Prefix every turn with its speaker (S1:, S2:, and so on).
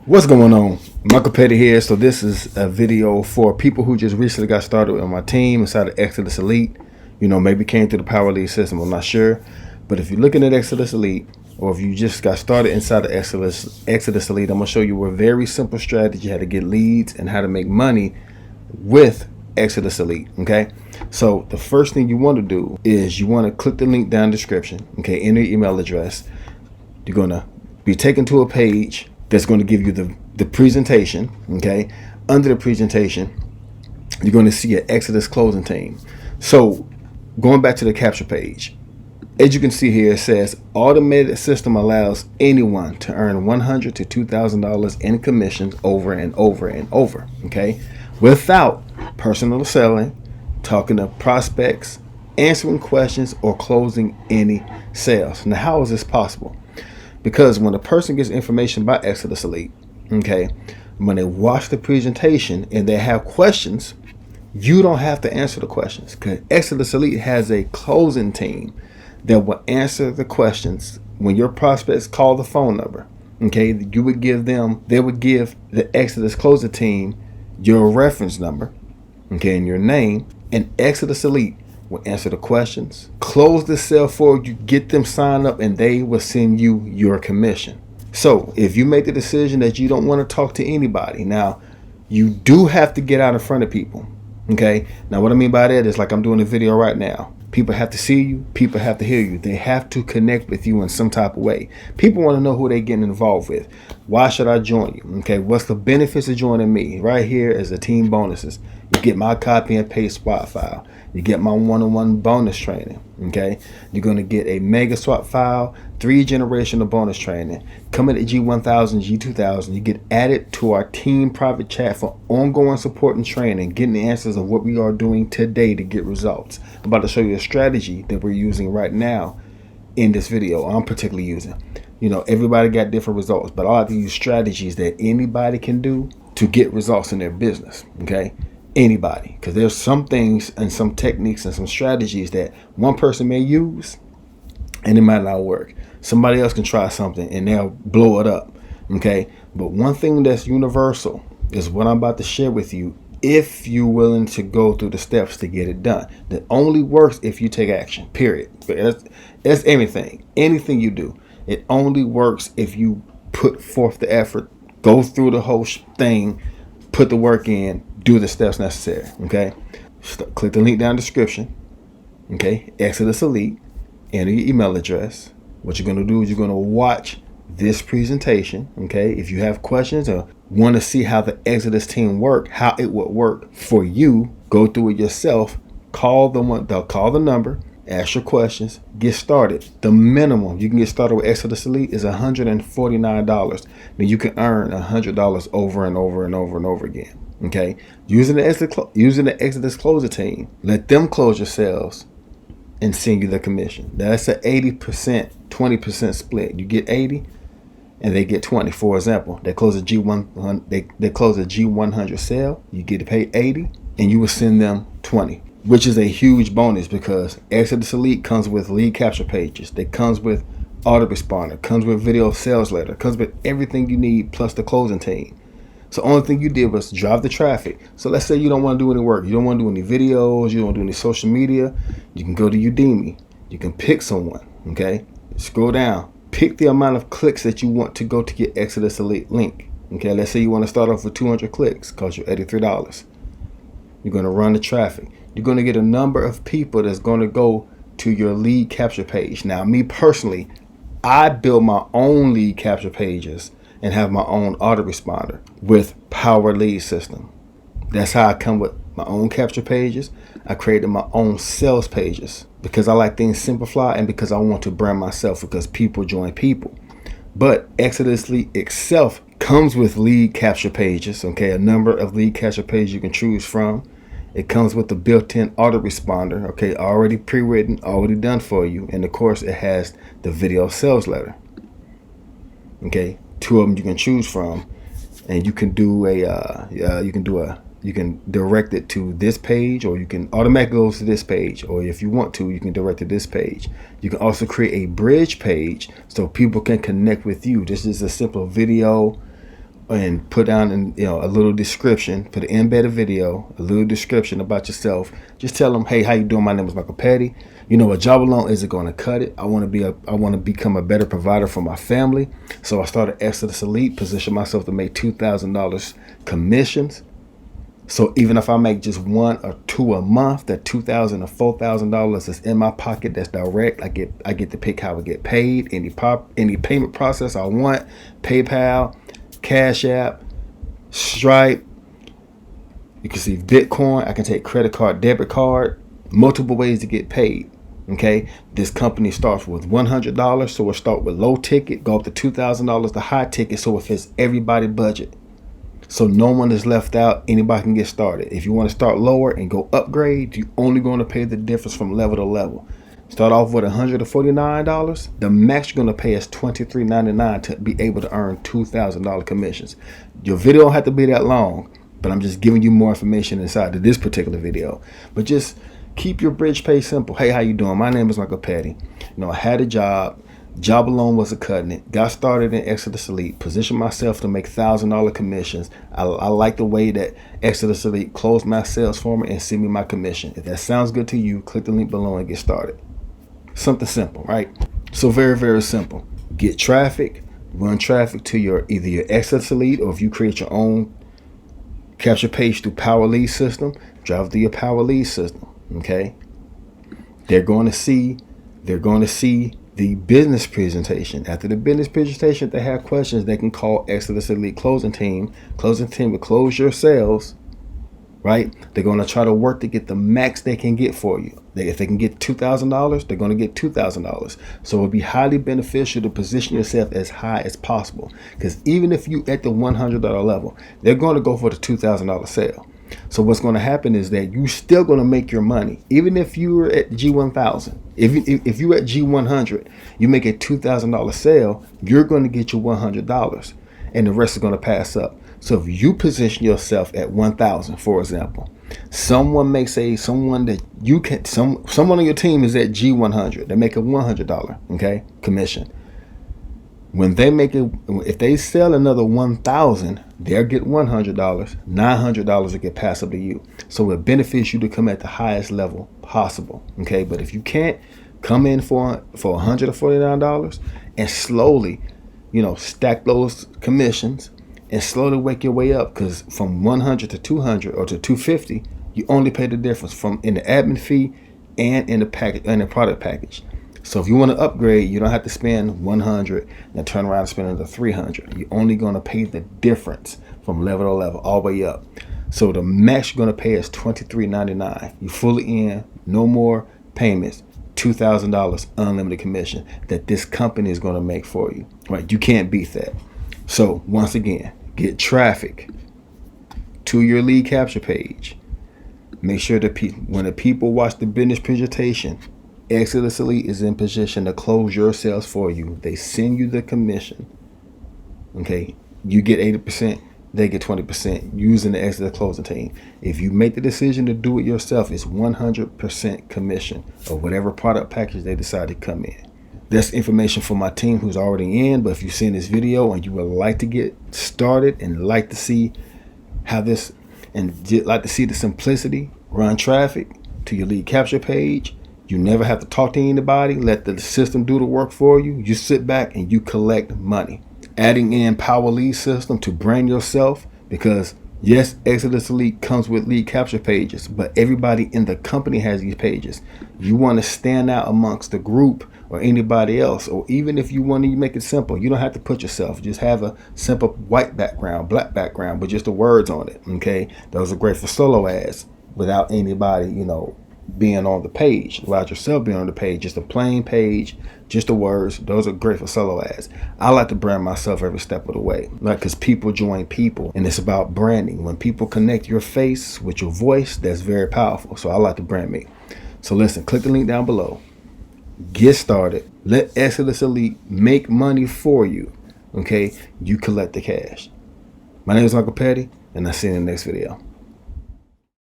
S1: What's going on? Michael Petty here. So this is a video for people who just recently got started on my team inside of Exitus Elite. You know, maybe came through the Power Lead system, I'm not sure. But if you're looking at Exitus Elite, or if you just got started inside of Exitus Elite, I'm going to show you a very simple strategy how to get leads and how to make money with Exitus Elite. Okay, so the first thing you want to do is you want to click the link down in the description. Okay, enter your email address. You're going to be taken to a page that's going to give you the presentation. Okay, under the presentation you're going to see an Exitus closing team. So going back to the capture page, as you can see here, it says automated system allows anyone to earn $100 to $2,000 in commissions over and over and over, okay, without personal selling, talking to prospects, answering questions, or closing any sales. Now, how is this possible? Because when a person gets information about Exitus Elite, okay, when they watch the presentation and they have questions, you don't have to answer the questions, because Exitus Elite has a closing team that will answer the questions. When your prospects call the phone number, okay, they would give the Exitus closing team your reference number, okay, and your name, and Exitus Elite will answer the questions, close the sale for you, get them signed up, and they will send you your commission. So if you make the decision that you don't want to talk to anybody, now you do have to get out in front of people. Okay, now what I mean by that is, like I'm doing a video right now, people have to see you, people have to hear you, they have to connect with you in some type of way. People want to know who they're getting involved with. Why should I join you? Okay, what's the benefits of joining me? Right here is the team bonuses. You get my copy and paste swap file. You get my one-on-one bonus training. Okay, you're going to get a mega swap file, 3 generational bonus training, coming at G1000, G2000. You get added to our team private chat for ongoing support and training, getting the answers of what we are doing today to get results. I'm about to show you a strategy that we're using right now in this video. I'm particularly using. You know, everybody got different results, but I like to use strategies that anybody can do to get results in their business. Okay, anybody, because there's some things and some techniques and some strategies that one person may use and it might not work. Somebody else can try something and they'll blow it up. Okay, but one thing that's universal is what I'm about to share with you. If you're willing to go through the steps to get it done, that only works if you take action, period. That's anything you do. It only works if you put forth the effort, go through the whole thing, put the work in, do the steps necessary. Okay, click the link down in the description. Okay, Exitus Elite, enter your email address. What you're going to do is you're going to watch this presentation. Okay, if you have questions or want to see how the Exitus team work, how it would work for you, go through it yourself. Call the number, ask your questions, get started. The minimum you can get started with Exitus Elite is $149. Then you can earn $100 over and over and over and over again. Okay, using the Exitus closer team, let them close your sales and send you the commission. That's an 80%, 20% split. You get 80 and they get 20. For example, they close a G100 sale, you get to pay 80 and you will send them 20, which is a huge bonus, because Exitus Elite comes with lead capture pages, that comes with autoresponder, comes with video sales letter, comes with everything you need plus the closing team. So the only thing you did was drive the traffic. So let's say you don't want to do any work, you don't want to do any videos, you don't want to do any social media. You can go to Udemy, you can pick someone. Okay, scroll down, pick the amount of clicks that you want to go to your Exitus Elite link. Okay, let's say you want to start off with 200 clicks, cost you $83. You're going to run the traffic. You're going to get a number of people that's going to go to your lead capture page. Now, me personally, I build my own lead capture pages and have my own autoresponder with Power Lead system. That's how I come with my own capture pages. I created my own sales pages because I like things simplified and because I want to brand myself, because people join people. But Exitus Elite itself comes with lead capture pages. Okay, a number of lead capture pages you can choose from. It comes with the built-in autoresponder. Okay, already pre-written, already done for you. And of course, it has the video sales letter. Okay, 2 of them you can choose from, and you can do you can direct it to this page, or you can automatically go to this page, or if you want to, you can direct to this page. You can also create a bridge page so people can connect with you. This is a simple video and put down a little description, put an embedded video, a little description about yourself. Just tell them, hey, how you doing? My name is Michael Petty. A job alone isn't going to cut it. I want to become a better provider for my family. So I started Exitus Elite, positioned myself to make $2,000 commissions. So even if I make just 1 or 2 a month, that $2,000 or $4,000 is in my pocket. That's direct. I get to pick how I get paid. Any payment process I want. PayPal, Cash App, Stripe. You can see Bitcoin. I can take credit card, debit card. Multiple ways to get paid. Okay, this company starts with $100, so we'll start with low ticket, go up to $2,000 to high ticket, so it fits everybody's budget. So no one is left out. Anybody can get started. If you want to start lower and go upgrade, you're only going to pay the difference from level to level. Start off with $149. The max you're going to pay is $23.99 to be able to earn $2,000 commissions. Your video don't have to be that long, but I'm just giving you more information inside of this particular video. But just keep your bridge pay simple. Hey, how you doing? My name is Michael Petty. I had a job. Job alone wasn't cutting it. Got started in Exitus Elite. Positioned myself to make $1,000 commissions. I like the way that Exitus Elite closed my sales for me and send me my commission. If that sounds good to you, click the link below and get started. Something simple, right? So very, very simple. Get traffic. Run traffic to either your Exitus Elite, or if you create your own capture page through Power Lead system, drive through your Power Lead system. Okay. They're going to see the business presentation. After the business presentation, if they have questions, they can call Exitus Elite closing team. Closing team will close your sales, right? They're going to try to work to get the max they can get for you. If they can get $2,000, they're going to get $2,000. So it would be highly beneficial to position yourself as high as possible, because even if you at the $100 level, they're going to go for the $2,000 sale. So what's going to happen is that you're still going to make your money. Even if you were at G1000, if you're at G100, you make a $2,000 sale, you're going to get your $100, and the rest is going to pass up. So if you position yourself at 1,000, for example, someone on your team is at G100, they make a $100, commission. When they if they sell another 1,000, they'll get $100. $900 will get passed up to you. So it benefits you to come at the highest level possible. Okay, but if you can't, come in for $149 and slowly, stack those commissions and slowly wake your way up. Because from 100 to 200 or to 250, you only pay the difference from in the admin fee and in the package and the product package. So if you want to upgrade, you don't have to spend 100 and turn around and spend another 300. You're only going to pay the difference from level to level all the way up. So the max you're going to pay is $23.99. You're fully in, no more payments, $2,000 unlimited commission that this company is going to make for you. Right? You can't beat that. So once again, get traffic to your lead capture page. Make sure that when the people watch the business presentation, Exitus Elite is in position to close your sales for you. They send you the commission. Okay, you get 80%, they get 20% using the Exitus closing team. If you make the decision to do it yourself, it's 100% commission of whatever product package they decide to come in. That's information for my team who's already in. But if you've seen this video and you would like to get started and like to see how this and like to see the simplicity, run traffic to your lead capture page. You never have to talk to anybody. Let the system do the work for you. You sit back and you collect money. Adding in Power Lead system to brand yourself, because yes, Exitus Elite comes with lead capture pages, but everybody in the company has these pages. You want to stand out amongst the group or anybody else, or even if you want to make it simple, you don't have to put yourself. Just have a simple white background, black background, but just the words on it. Okay, those are great for solo ads without anybody, being on the page, without yourself being on the page. Just a plain page, just the words. Those are great for solo ads. I like to brand myself every step of the way, because people join people, and it's about branding. When people connect your face with your voice, that's very powerful. So I like to brand me. So listen, click the link down below. Get started. Let Exitus Elite make money for you. Okay, you collect the cash. My name is Michael Petty, and I'll see you in the next video.